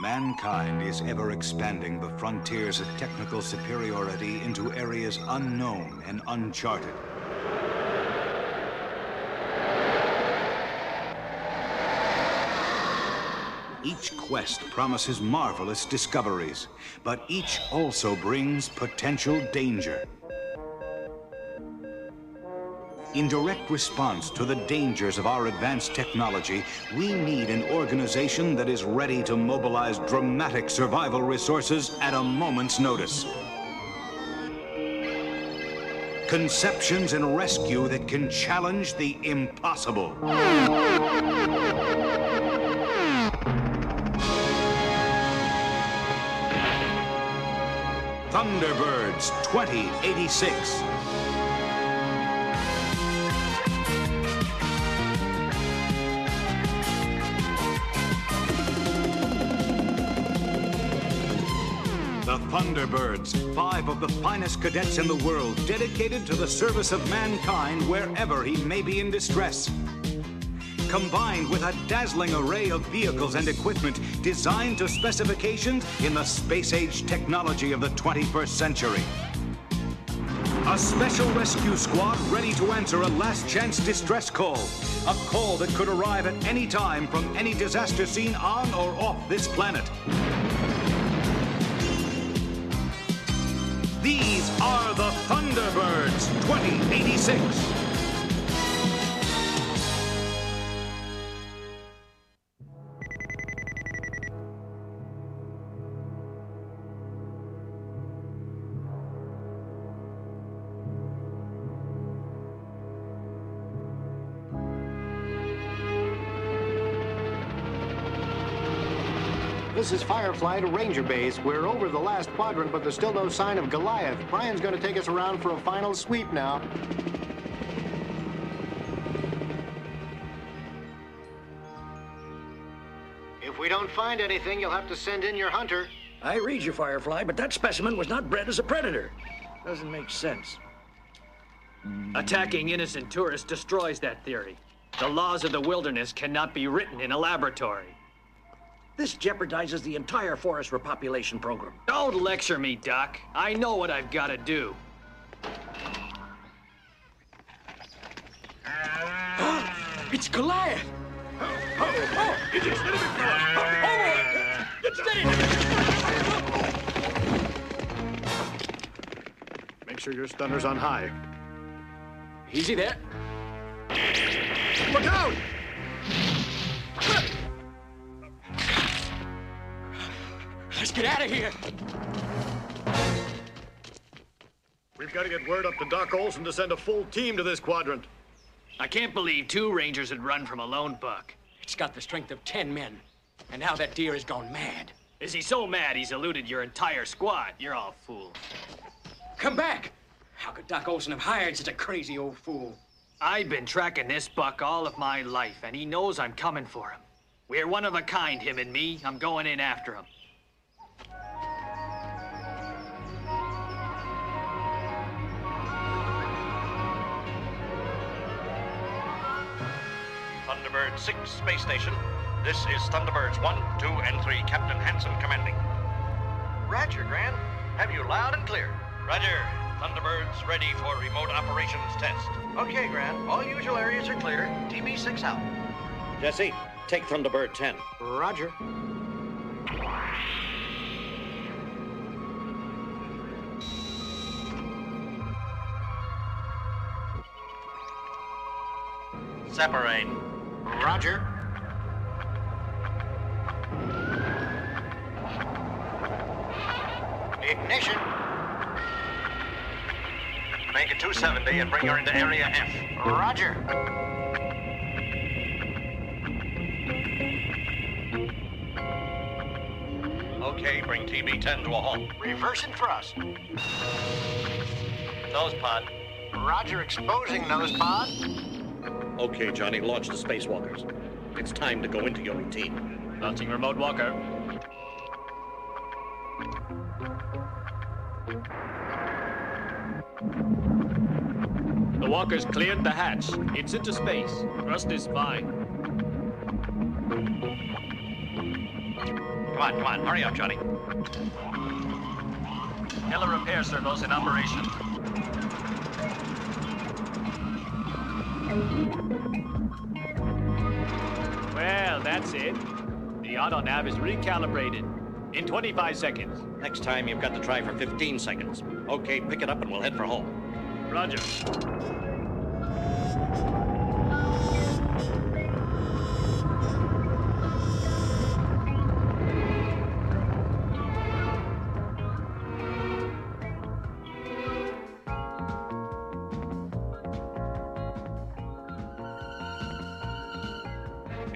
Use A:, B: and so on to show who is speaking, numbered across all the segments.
A: Mankind is ever expanding the frontiers of technical superiority into areas unknown and uncharted. Each quest promises marvelous discoveries, but each also brings potential danger. In direct response to the dangers of our advanced technology, we need an organization that is ready to mobilize dramatic survival resources at a moment's notice. Conceptions and rescue that can challenge the impossible. Thunderbirds 2086. The Thunderbirds, 5 of the finest cadets in the world, dedicated to the service of mankind wherever he may be in distress. Combined with a dazzling array of vehicles and equipment designed to specifications in the space-age technology of the 21st century. A special rescue squad ready to answer a last-chance distress call. A call that could arrive at any time from any disaster scene on or off this planet. These are the Thunderbirds 2086.
B: This is Firefly to Ranger Base. We're over the last quadrant, but there's still no sign of Goliath. Brian's going to take us around for a final sweep now. If we don't find anything, you'll have to send in your hunter.
C: I read you, Firefly, but that specimen was not bred as a predator. Doesn't make sense.
D: Attacking innocent tourists destroys that theory. The laws of the wilderness cannot be written in a laboratory.
C: This jeopardizes the entire forest repopulation program.
D: Don't lecture me, Doc. I know what I've got to do.
C: It's Goliath! Get steady!
B: Make sure your stunner's on high.
C: Easy there. Look out! Let's get out of here.
B: We've got to get word up to Doc Olson to send a full team to this quadrant.
D: I can't believe 2 Rangers would run from a lone buck.
C: It's got the strength of 10 men. And now that deer has gone mad.
D: Is he so mad he's eluded your entire squad? You're all fools.
C: Come back! How could Doc Olson have hired such a crazy old fool?
D: I've been tracking this buck all of my life, and he knows I'm coming for him. We're one of a kind, him and me. I'm going in after him.
E: Thunderbird 6 Space Station. This is Thunderbirds 1, 2, and 3, Captain Hansen commanding. Roger, Grant. Have you loud and clear? Roger. Thunderbirds ready for remote operations test. Okay, Grant. All usual areas are clear. TB6 out.
F: Jesse, take Thunderbird 10.
B: Roger.
E: Separate.
B: Roger. Ignition.
E: Make it 270 and bring her into Area F.
B: Roger.
E: Okay, bring TB10 to a halt.
B: Reversing thrust.
E: Nose pod.
B: Roger, exposing nose pod.
F: Okay, Johnny, launch the spacewalkers. It's time to go into your routine.
D: Launching remote walker. The walker's cleared the hatch. It's into space. Thrust is fine.
E: Come on, hurry up, Johnny.
D: Killer repair circles in operation. Well, that's it. The auto-nav is recalibrated in 25 seconds.
F: Next time, you've got to try for 15 seconds. Okay, pick it up and we'll head for home.
D: Roger.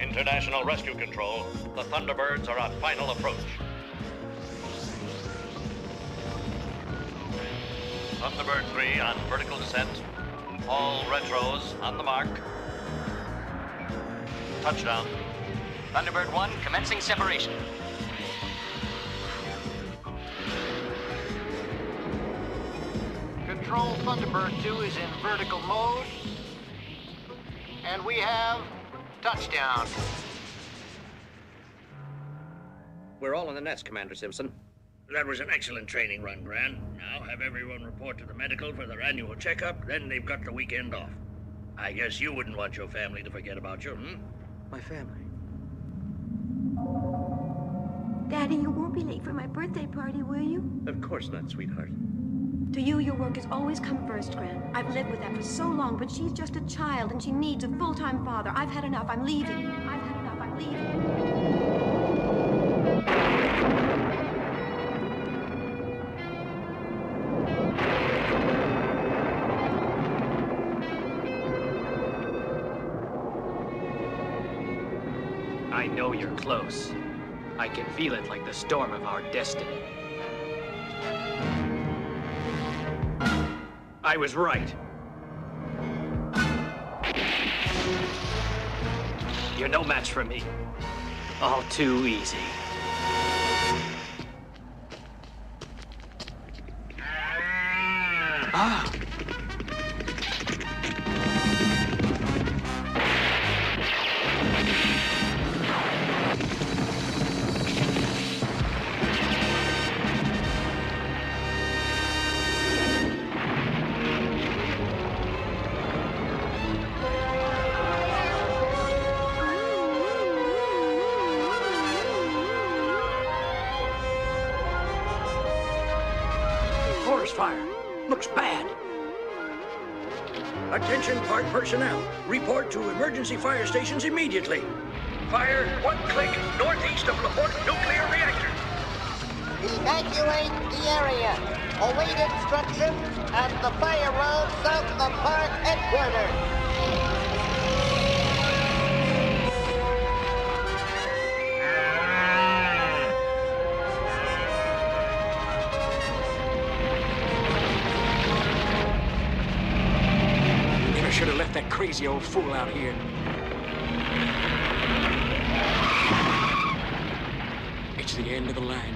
E: International Rescue Control, the Thunderbirds are on final approach. Thunderbird 3 on vertical descent. All retros on the mark. Touchdown.
G: Thunderbird 1 commencing separation.
B: Control, Thunderbird 2 is in vertical mode. And we have touchdown.
F: We're all in the nest, Commander Simpson.
C: That was an excellent training run, Gran. Now have everyone report to the medical for their annual checkup, then they've got the weekend off. I guess you wouldn't want your family to forget about you, hmm?
F: My family.
H: Daddy, you won't be late for my birthday party, will you?
F: Of course not, sweetheart.
H: To you, your work has always come first, Gran. I've lived with that for so long, but she's just a child and she needs a full-time father. I've had enough. I'm leaving. I've had enough. I'm leaving.
D: I know you're close. I can feel it like the storm of our destiny. I was right. You're no match for me. All too easy. Ah!
C: Forest fire. Looks bad. Attention park personnel. Report to emergency fire stations immediately. Fire 1 click northeast of LaPorte Nuclear Reactor.
I: Evacuate the area. Await instructions at the fire road south of park headquarters.
C: Should have left that crazy old fool out here. It's the end of the line.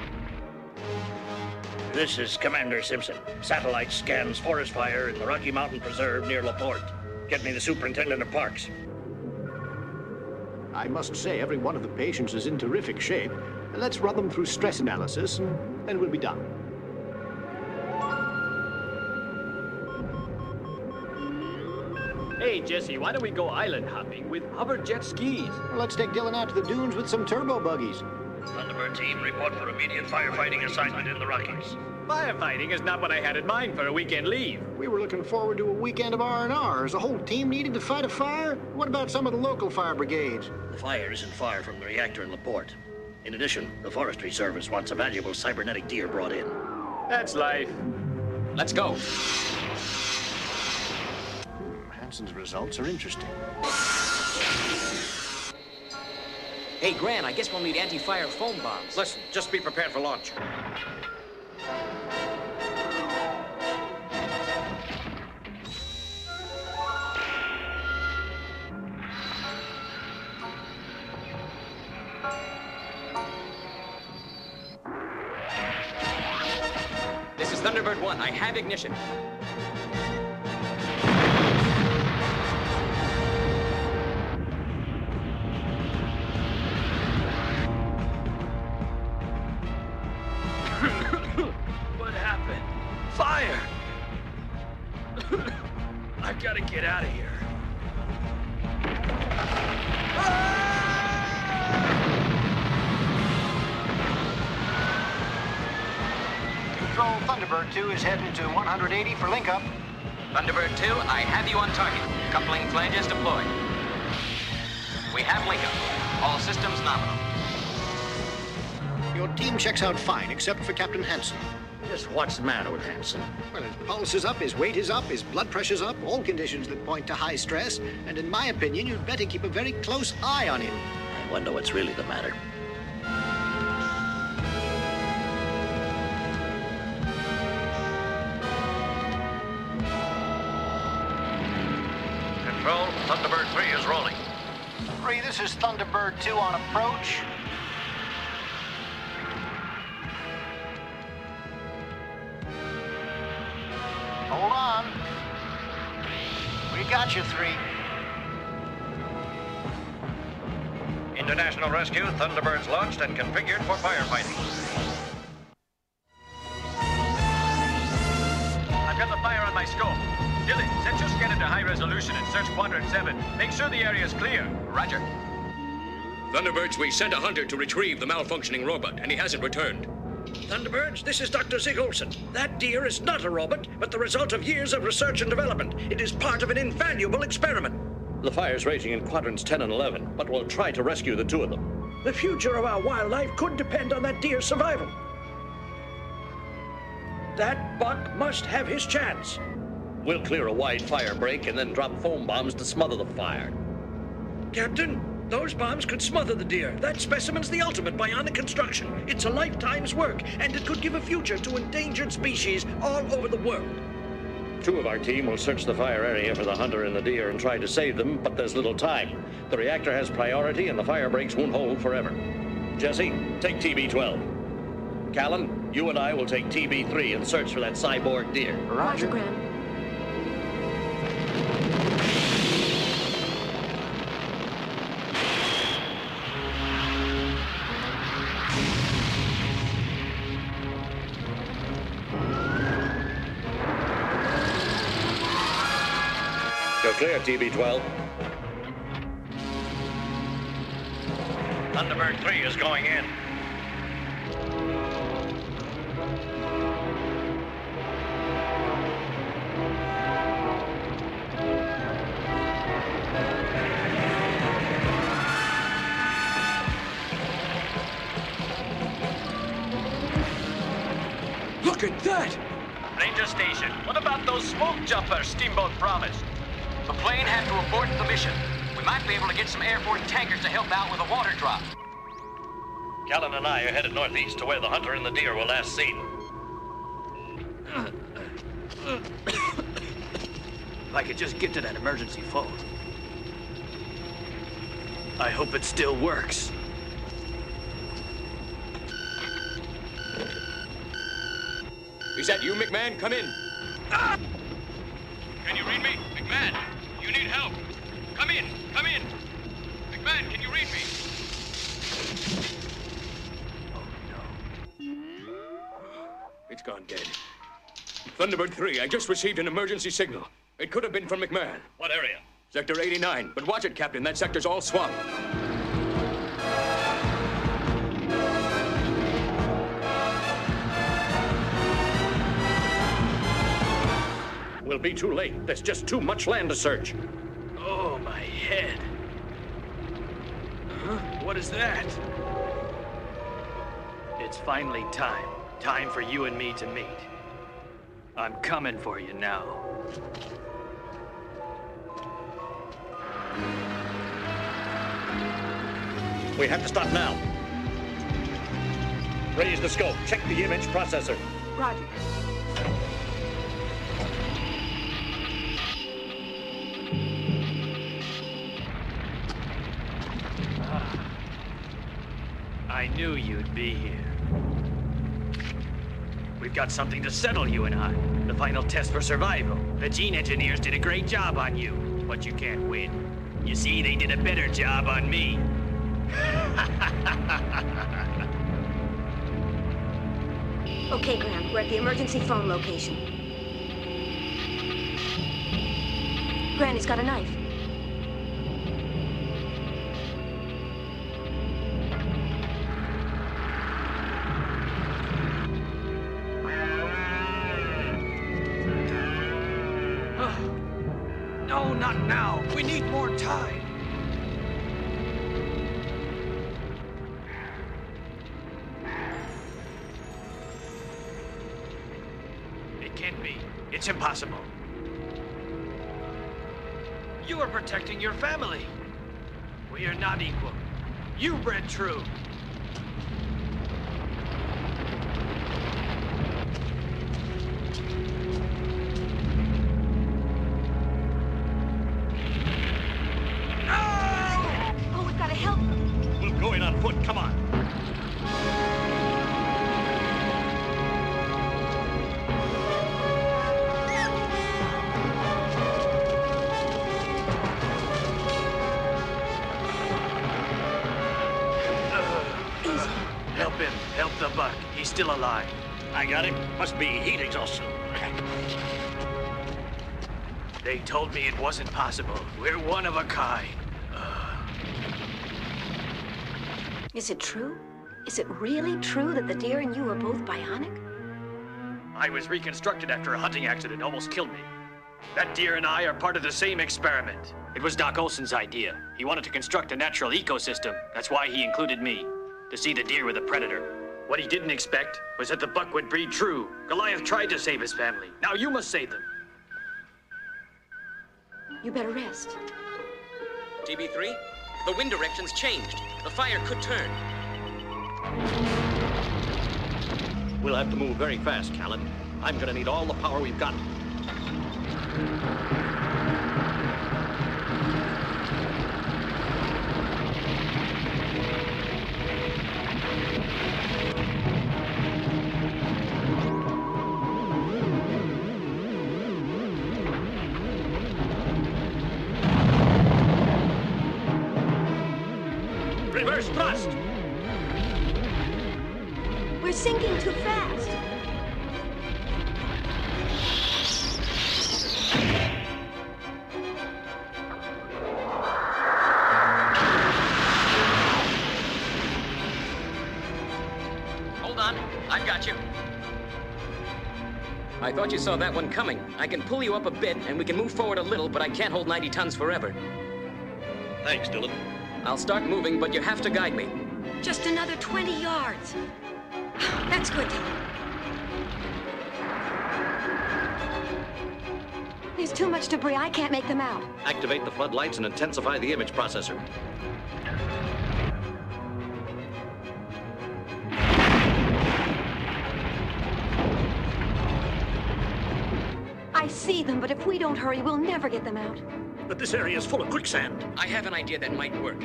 C: This is Commander Simpson. Satellite scans forest fire in the Rocky Mountain Preserve near LaPorte. Get me the superintendent of parks.
B: I must say, every one of the patients is in terrific shape. Let's run them through stress analysis, and then we'll be done.
D: Hey, Jesse, why don't we go island hopping with hover jet skis?
B: Well, let's take Dylan out to the dunes with some turbo buggies.
C: Thunderbird team, report for immediate firefighting assignment in the Rockies.
D: Firefighting is not what I had in mind for a weekend leave.
B: We were looking forward to a weekend of R&R. Is the whole team needed to fight a fire? What about some of the local fire brigades?
C: The fire isn't far from the reactor in LaPorte. In addition, the Forestry Service wants a valuable cybernetic deer brought in.
D: That's life. Let's go.
B: Hanson's results are interesting.
G: Hey, Gran, I guess we'll need anti-fire foam bombs.
F: Listen, just be prepared for launch.
G: This is Thunderbird 1. I have ignition.
D: get out of here.
B: Control, Thunderbird 2 is heading to 180 for link-up.
G: Thunderbird 2, I have you on target. Coupling flanges deployed. We have link-up. All systems nominal.
B: Your team checks out fine, except for Captain Hansen.
C: Just what's the matter with Hansen?
B: Well, his pulse is up, his weight is up, his blood pressure's up, all conditions that point to high stress. And in my opinion, you'd better keep a very close eye on him.
C: I wonder what's really the matter.
E: Control, Thunderbird 3 is rolling.
B: 3, this is Thunderbird 2 on approach. Hold on. We got you, 3.
E: International Rescue, Thunderbirds launched and configured for firefighting.
D: I've got the fire on my scope. Dylan, set your scanner to high resolution and search Quadrant 7. Make sure the area is clear.
G: Roger.
F: Thunderbirds, we sent a hunter to retrieve the malfunctioning robot, and he hasn't returned.
C: Thunderbirds, this is Dr. Zig Olsen. That deer is not a robot, but the result of years of research and development. It is part of an invaluable experiment.
F: The fire's raging in quadrants 10 and 11, but we'll try to rescue the 2 of them.
C: The future of our wildlife could depend on that deer's survival. That buck must have his chance.
F: We'll clear a wide fire break and then drop foam bombs to smother the fire.
C: Captain, those bombs could smother the deer. That specimen's the ultimate bionic construction. It's a lifetime's work, and it could give a future to endangered species all over the world.
F: 2 of our team will search the fire area for the hunter and the deer and try to save them, but there's little time. The reactor has priority, and the fire breaks won't hold forever. Jesse, take TB-12. Callan, you and I will take TB-3 and search for that cyborg deer.
H: Roger, Graham.
F: You're clear, TB-12.
E: Thunderbird 3 is going in.
D: Look at that! Ranger Station, what about those smoke jumpers Steamboat promised?
G: The plane had to abort the mission. We might be able to get some airborne tankers to help out with a water drop.
E: Callan and I are headed northeast to where the hunter and the deer were last seen.
D: If I could just get to that emergency phone. I hope it still works.
F: Is that you, McMahon? Come in.
D: Ah! Can you read me? McMahon, you need help. Come in, come in. McMahon, can you read me? Oh, no.
F: It's gone dead. Thunderbird 3, I just received an emergency signal. It could have been from McMahon.
E: What area?
F: Sector 89. But watch it, Captain. That sector's all swamp. We'll be too late. There's just too much land to search.
D: Oh, my head. Huh? What is that? It's finally time. Time for you and me to meet. I'm coming for you now.
F: We have to stop now. Raise the scope. Check the image processor.
H: Roger.
D: I knew you'd be here. We've got something to settle, you and I. The final test for survival. The gene engineers did a great job on you, but you can't win. You see, they did a better job on me.
H: Okay, Graham, we're at the emergency phone location. Granny's got a knife.
C: No, not now. We need more time.
D: It can't be. It's impossible. You are protecting your family. We are not equal. You bred true.
H: Oh, we've got to help them.
F: We'll go in on foot. Come on.
D: Help him. Help the buck. He's still alive.
F: I got him. Must be heat exhaustion.
D: They told me it wasn't possible. We're one of a kind.
H: Is it true? Is it really true that the deer and you are both bionic?
D: I was reconstructed after a hunting accident almost killed me. That deer and I are part of the same experiment. It was Doc Olson's idea. He wanted to construct a natural ecosystem. That's why he included me, to see the deer with a predator. What he didn't expect was that the buck would breed true. Goliath tried to save his family. Now you must save them.
H: You better rest.
G: TB3, the wind direction's changed. The fire could turn.
F: We'll have to move very fast, Callan. I'm gonna need all the power we've got.
D: Reverse thrust!
H: We're sinking too fast.
G: Hold on. I've got you. I thought you saw that one coming. I can pull you up a bit, and we can move forward a little, but I can't hold 90 tons forever.
F: Thanks, Dylan.
G: I'll start moving, but you have to guide me.
H: Just another 20 yards. That's good, Tom. There's too much debris. I can't make them out.
F: Activate the floodlights and intensify the image processor.
H: I see them, but if we don't hurry, we'll never get them out.
F: But this area is full of quicksand.
G: I have an idea that might work.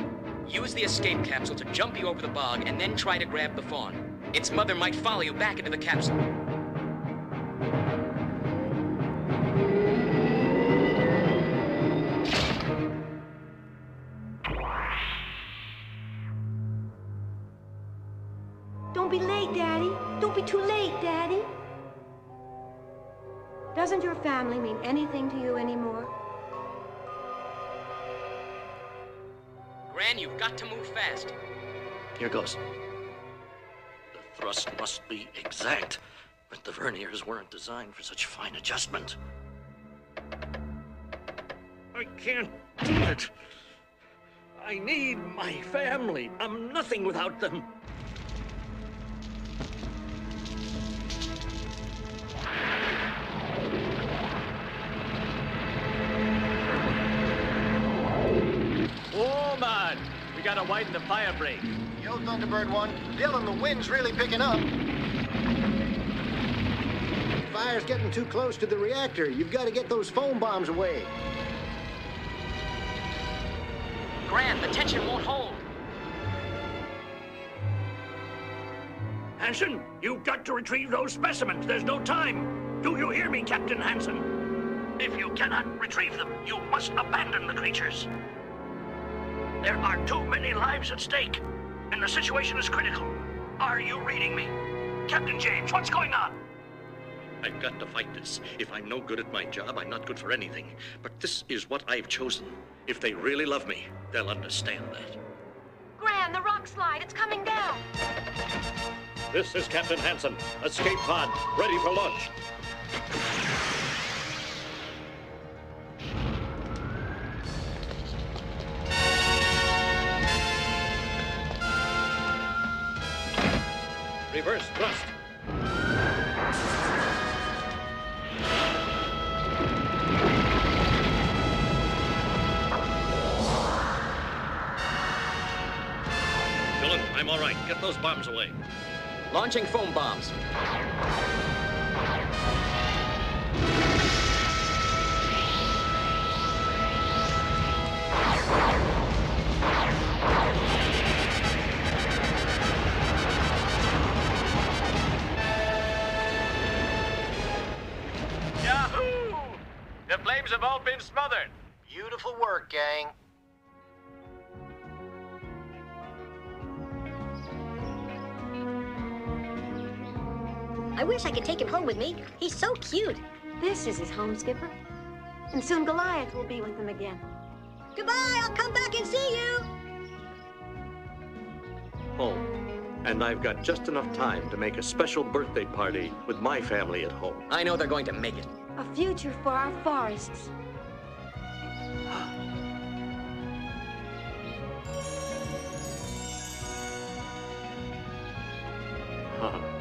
G: Use the escape capsule to jump you over the bog and then try to grab the fawn. Its mother might follow you back into the capsule.
H: Don't be late, Daddy. Don't be too late, Daddy. Doesn't your family mean anything to you anymore?
G: Gran, you've got to move fast.
F: Here goes. The thrust must be exact, but the verniers weren't designed for such fine adjustment.
C: I can't do it. I need my family. I'm nothing without them.
D: Oh, man! We gotta widen the fire break.
B: Yo, Thunderbird 1. Dylan, the wind's really picking up. Fire's getting too close to the reactor. You've got to get those foam bombs away.
G: Gran, the tension won't hold.
C: Hansen, you've got to retrieve those specimens. There's no time. Do you hear me, Captain Hansen? If you cannot retrieve them, you must abandon the creatures. There are too many lives at stake, and the situation is critical. Are you reading me? Captain James, what's going on?
F: I've got to fight this. If I'm no good at my job, I'm not good for anything. But this is what I've chosen. If they really love me, they'll understand that.
H: Gran, the rock slide, it's coming down.
F: This is Captain Hansen. Escape pod, ready for launch. Reverse thrust. Dylan, I'm all right. Get those bombs away.
G: Launching foam bombs.
D: Yahoo! The flames have all been smothered.
B: Beautiful work, gang.
J: I wish I could take him home with me. He's so cute.
H: This is his home, Skipper. And soon Goliath will be with him again.
J: Goodbye, I'll come back and see you.
F: Home. And I've got just enough time to make a special birthday party with my family at home.
G: I know they're going to make it.
H: A future for our forests.
F: Huh.